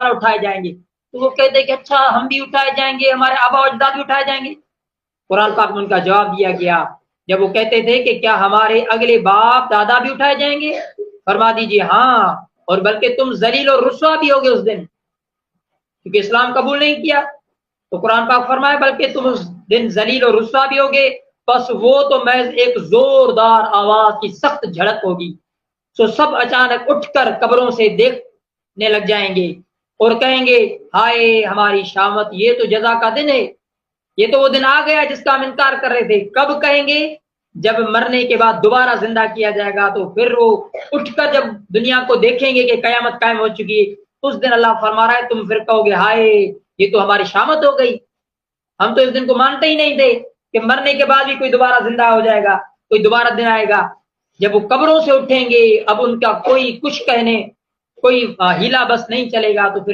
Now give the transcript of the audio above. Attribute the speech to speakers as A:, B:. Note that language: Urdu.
A: اٹھائے جائیں گے. تو وہ کہتے کہ اچھا ہم بھی اٹھائے جائیں گے, ہمارے آبا و اجداد بھی اٹھائے جائیں گے. قرآن پاک میں ان کا جواب دیا گیا جب وہ کہتے تھے کہ کیا ہمارے اگلے باپ دادا بھی اٹھائے جائیں گے, فرما دیجئے ہاں, اور بلکہ تم ذلیل اور رسوا بھی ہوگے اس دن, کیونکہ اسلام قبول نہیں کیا. تو قرآن پاک فرمائے بلکہ تم اس دن ذلیل اور رسوا بھی ہوگے, بس وہ تو محض ایک زوردار آواز کی سخت جھڑک ہوگی. سو سب اچانک اٹھ کر قبروں سے دیکھنے لگ جائیں گے اور کہیں گے ہائے ہماری شامت, یہ تو جزا کا دن ہے, یہ تو وہ دن آ گیا جس کا ہم انکار کر رہے تھے. کب کہیں گے؟ جب مرنے کے بعد دوبارہ زندہ کیا جائے گا, تو پھر وہ اٹھ کر جب دنیا کو دیکھیں گے کہ قیامت قائم ہو چکی ہے, اس دن اللہ فرما رہا ہے تم پھر کہو گے ہائے یہ تو ہماری شامت ہو گئی, ہم تو اس دن کو مانتے ہی نہیں تھے کہ مرنے کے بعد بھی کوئی دوبارہ زندہ ہو جائے گا, کوئی دوبارہ دن آئے گا. جب وہ قبروں سے اٹھیں گے اب ان کا کوئی کچھ کہنے, کوئی ہیلا بس نہیں چلے گا, تو پھر